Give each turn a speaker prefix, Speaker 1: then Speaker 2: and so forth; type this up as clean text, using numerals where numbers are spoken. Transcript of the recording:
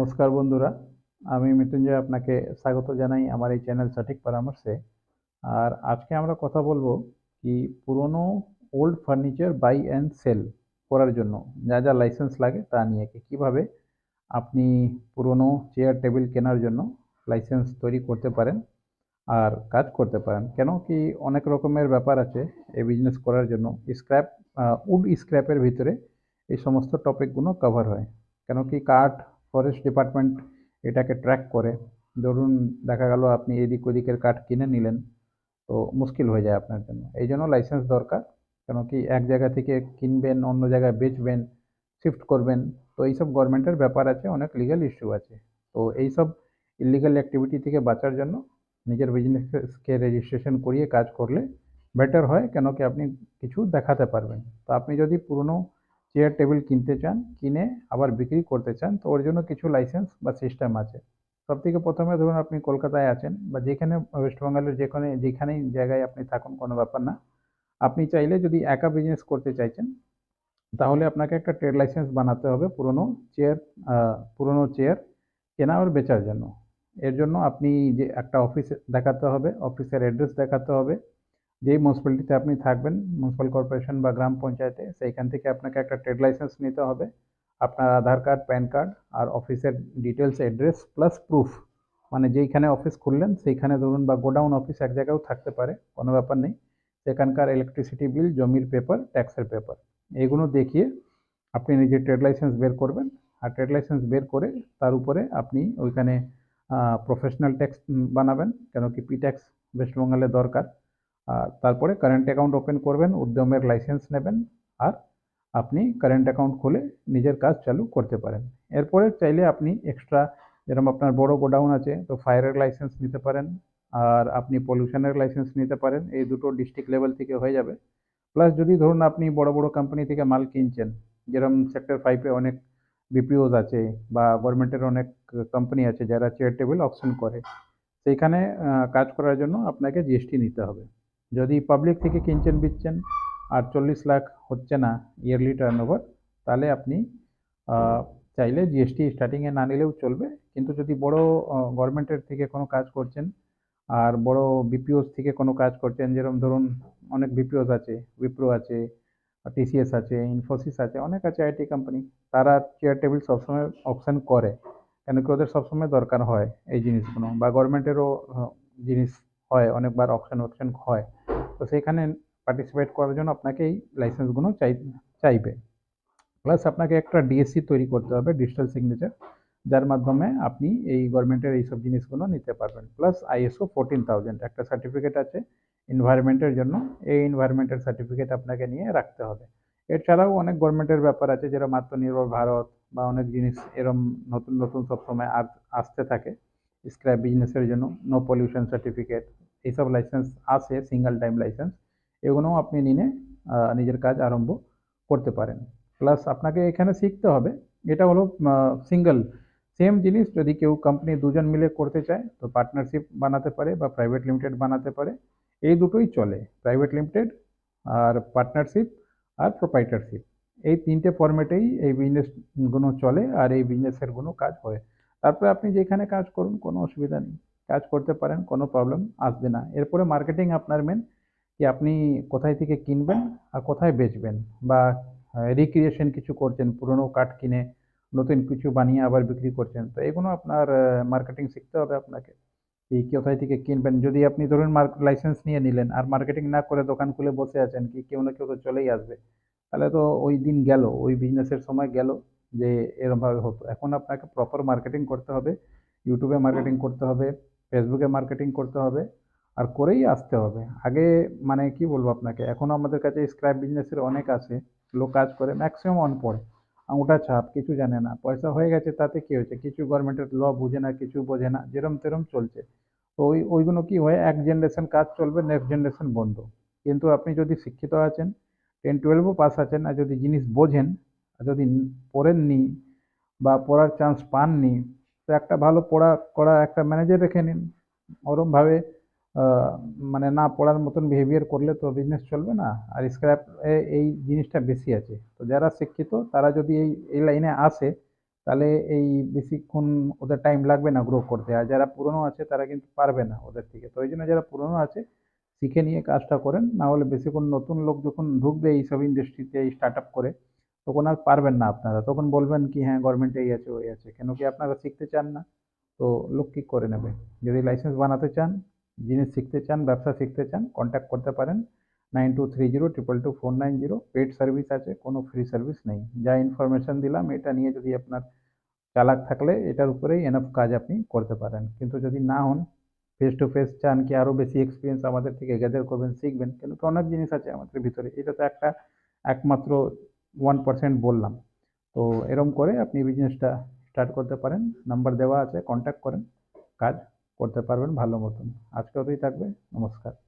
Speaker 1: নমস্কার বন্ধুরা, আমি মৃত্যুঞ্জয় আপনাকে স্বাগত জানাই আমার এই চ্যানেল সঠিক পরামর্শে। আর আজকে আমরা কথা বলবো কি পুরনো old furniture buy and sell করার জন্য যা যা লাইসেন্স লাগে তা নিয়ে কিভাবে আপনি পুরনো চেয়ার টেবিল কেনার জন্য লাইসেন্স তৈরি করতে পারেন আর কাজ করতে পারেন। কেন কি অনেক রকমের ব্যাপার আছে এই বিজনেস করার জন্য। স্ক্র্যাপ উড স্ক্র্যাপের ভিতরে এই সমস্ত টপিকগুলো কভার হয়। কেন কি কাঠ ফরেস্ট ডিপার্টমেন্ট এটাকে ট্র্যাক করে। ধরুন দেখা গেল আপনি এদিক ওদিকের কাঠ কিনে নিলেন, তো মুশকিল হয়ে যায় আপনার জন্য। এই জন্য লাইসেন্স দরকার। কেন কি এক জায়গা থেকে কিনবেন, অন্য জায়গায় বেচবেন, শিফট করবেন, তো এইসব গভর্নমেন্টের ব্যাপার আছে, অনেক লিগ্যাল ইস্যু আছে। তো এইসব ইলিগাল অ্যাক্টিভিটি থেকে বাঁচার জন্য নিজের বিজনেসকে রেজিস্ট্রেশন করিয়ে কাজ করলে বেটার হয়। কেন কি আপনি কিছু দেখাতে পারবেন। তো আপনি যদি পুরনো চেয়ার টেবিল কিনতে চান, কিনে আবার বিক্রি করতে চান, তো ওর জন্য কিছু লাইসেন্স বা সিস্টেম আছে। সব থেকে প্রথমে ধরুন আপনি কলকাতায় আছেন বা যেখানে ওয়েস্ট বেঙ্গলের যেখানেই জায়গায় আপনি থাকুন, কোনো ব্যাপার না। আপনি চাইলে যদি একা বিজনেস করতে চাইছেন, তাহলে আপনাকে একটা ট্রেড লাইসেন্স বানাতে হবে পুরনো চেয়ার কেনা আর বেচার জন্য। এর জন্য আপনি যে একটা অফিস দেখাতে হবে, অফিসের অ্যাড্রেস দেখাতে হবে। যেই মিউনিসিপ্যালিটিতে আপনি থাকবেন, মিউনিসিপ্যাল কর্পোরেশন বা গ্রাম পঞ্চায়েতে, সেইখান থেকে আপনাকে একটা ট্রেড লাইসেন্স নিতে হবে। আপনার আধার কার্ড, প্যান কার্ড আর অফিসের ডিটেলস, অ্যাড্রেস প্লাস প্রুফ। মানে যেইখানে অফিস খুললেন সেইখানে ধরুন, বা গোডাউন অফিস এক জায়গায়ও থাকতে পারে, কোনো ব্যাপার নেই। সেখানকার ইলেকট্রিসিটি বিল, জমির পেপার, ট্যাক্সের পেপার, এগুলো দেখিয়ে আপনি নিজের ট্রেড লাইসেন্স বের করবেন। আর ট্রেড লাইসেন্স বের করে তার উপরে আপনি ওইখানে প্রফেশনাল ট্যাক্স বানাবেন। কেন কি পি ট্যাক্স ওয়েস্টবেঙ্গলে দরকার। আর তারপরে কারেন্ট অ্যাকাউন্ট ওপেন করবেন, উদ্যমের লাইসেন্স নেবেন। আর আপনি কারেন্ট অ্যাকাউন্ট খুলে নিজের কাজ চালু করতে পারেন। এরপরে চাইলে আপনি এক্সট্রা, যেরকম আপনার বড় গোডাউন আছে, তো ফায়ারের লাইসেন্স নিতে পারেন। আর আপনি পলিউশনের লাইসেন্স নিতে পারেন। এই দুটো ডিস্ট্রিক্ট লেভেল থেকে হয়ে যাবে। প্লাস যদি ধরুন আপনি বড় বড় কোম্পানি থেকে মাল কিনছেন, যেরকম সেক্টর 5-এ অনেক বিপিওস আছে, বা গভর্নমেন্টের অনেক কোম্পানি আছে যারা চেয়ার টেবিল অকশন করে, সেইখানে কাজ করার জন্য আপনাকে জিএসটি নিতে হবে। যদি পাবলিক থেকে কিনছেন বিকছেন আর 40 লাখ হচ্ছে না ইয়ারলি টার্নওভার, তাহলে আপনি আহ, চাইলে জিএসটি স্টার্টিংয়ে না নিলেও চলবে। কিন্তু যদি বড় গভর্নমেন্টের থেকে কোনো কাজ করছেন আর বড় বিপিওস থেকে কোনো কাজ করছেন, যেরকম ধরুন অনেক বিপিওস আছে, উইপ্রো আছে, টিসিএস আছে, ইনফোসিস আছে, অনেক আছে আইটি কোম্পানি, তারা চেয়ার টেবিল সবসময় অপশন করে। কেন কি ওদের সবসময় দরকার হয় এই জিনিসগুলো, বা গভর্নমেন্টেরও জিনিস হয়, অনেকবার অপশন অপশন হয়। তো সেইখানে পার্টিসিপেট করার জন্য আপনাকে এই লাইসেন্সগুলো চাইবে। প্লাস আপনাকে একটা ডিএসসি তৈরি করতে হবে, ডিজিটাল সিগনেচার, যার মাধ্যমে আপনি এই গভর্নমেন্টের এইসব জিনিসগুলো নিতে পারবেন। প্লাস আইএসও 14,000 একটা সার্টিফিকেট আছে এনভায়রনমেন্টের জন্য, এই এনভায়রনমেন্টের সার্টিফিকেট আপনাকে নিয়ে রাখতে হবে। এছাড়াও অনেক গভর্নমেন্টের ব্যাপার আছে, যেরকম আত্মনির্ভর ভারত বা অনেক জিনিস এরম নতুন নতুন সবসময় আসতে থাকে। স্ক্র্যাপ বিজনেসের জন্য নো পলিউশন সার্টিফিকেট, এইসব লাইসেন্স আসে, সিঙ্গেল টাইম লাইসেন্স। এগুলোও আপনি নিয়ে নিজের কাজ আরম্ভ করতে পারেন। প্লাস আপনাকে এখানে শিখতে হবে, এটা হলো সিঙ্গেল সেম জিনিস। যদি কেউ কোম্পানি দুজন মিলে করতে চায়, তো পার্টনারশিপ বানাতে পারে বা প্রাইভেট লিমিটেড বানাতে পারে। এই দুটোই চলে, প্রাইভেট লিমিটেড আর পার্টনারশিপ আর প্রোপাইটারশিপ। এই তিনটে ফরম্যাটেই এই বিজনেসগুলো চলে আর এই বিজনেসের গুলো কাজ হয়। তারপরে আপনি যেখানে কাজ করুন, কোনো অসুবিধা নেই, কাজ করতে পারেন, কোনো প্রবলেম আসবে না। এরপরে মার্কেটিং আপনার মেন, কি আপনি কোথায় থেকে কিনবেন আর কোথায় বেচবেন, বা রিক্রিয়েশন কিছু করছেন, পুরনো কাঠ কিনে নতুন কিছু বানিয়ে আবার বিক্রি করছেন, তো এগুলো আপনার মার্কেটিং শিখতে হবে আপনাকে। কি কোথায় থেকে কিনবেন। যদি আপনি ধরুন লাইসেন্স নিয়ে নিলেন আর মার্কেটিং না করে দোকান খুলে বসে আছেন, কি কেউ না কেউ তো চলেই আসবে, তাহলে তো ওই দিন গেল, ওই বিজনেসের সময় গেল, যে এরকম ভাবে হতো। এখন আপনাকে প্রপার মার্কেটিং করতে হবে, ইউটিউবে মার্কেটিং করতে হবে, ফেসবুকে মার্কেটিং করতে হবে, আর করেই আসতে হবে আগে। মানে কি বলবো আপনাকে, এখনো আমাদের কাছে স্ক্র্যাপ বিজনেসের অনেক আছে, লোক কাজ করে, ম্যাক্সিমাম অনপড়, আঙুটা ছাপ, কিছু জানে না, পয়সা হয়ে গেছে তাতে কি হয়েছে, কিছু গভর্নমেন্টের ল বুঝে না, কিছু বোঝে না, যেরম তেরম চলছে। তো ওইগুলো কি হয়, এক জেনারেশন কাজ চলবে, নেক্সট জেনারেশন বন্ধ। কিন্তু আপনি যদি শিক্ষিত আছেন, 10-12ও পাস আছেন, আর যদি জিনিস বোঝেন, আর যদি পড়েননি বা পড়ার চান্স পাননি, তো একটা ভালো পড়া করা একটা ম্যানেজার রেখে নিন। ওরমভাবে আহ, মানে না পড়ার মতন বিহেভিয়ার করলে তো বিজনেস চলবে না। আর স্ক্র্যাপ এই জিনিসটা বেশি আছে। তো যারা শিক্ষিত তারা যদি এই এই লাইনে আসে, তাহলে এই বেশিক্ষণ ওদের টাইম লাগবে না গ্রো করতে। আর যারা পুরনো আছে তারা কিন্তু পারবে না ওদের থেকে। তো ওই জন্য যারা পুরনো আছে শিখে নিয়ে কাজটা করেন, না হলে বেশিক্ষণ নতুন লোক যখন ঢুকবে এইসব ইন্ডাস্ট্রিতে এই স্টার্ট আপ করে, তখন আর পারবেন না আপনারা। তখন বলবেন কি হ্যাঁ গভর্নমেন্ট এই আছে ওই আছে, কেন কি আপনারা শিখতে চান না। তো লোক কি করে নেবে? যদি লাইসেন্স বানাতে চান, জিনিস শিখতে চান, ব্যবসা শিখতে চান, কন্ট্যাক্ট করতে পারেন 9230 222 490। পেড সার্ভিস আছে, কোনো ফ্রি সার্ভিস নেই। যা ইনফরমেশন দিলাম এটা নিয়ে যদি আপনার চালাক থাকলে এটার উপরেই এনাফ কাজ আপনি করতে পারেন। কিন্তু যদি না হন, ফেস টু ফেস চান কি আরও বেশি এক্সপিরিয়েন্স আমাদের থেকে গ্যাদার করবেন, শিখবেন, কিন্তু তো অনেক জিনিস আছে আমাদের ভিতরে, এটা তো একটা একমাত্র 1% বললাম। তো এরম করে আপনি বিজনেসটা স্টার্ট করতে পারেন। নাম্বার দেওয়া আছে, কন্ট্যাক্ট করেন, কাজ করতে পারবেন ভালো মতন। আজকে অতই থাকবে। নমস্কার।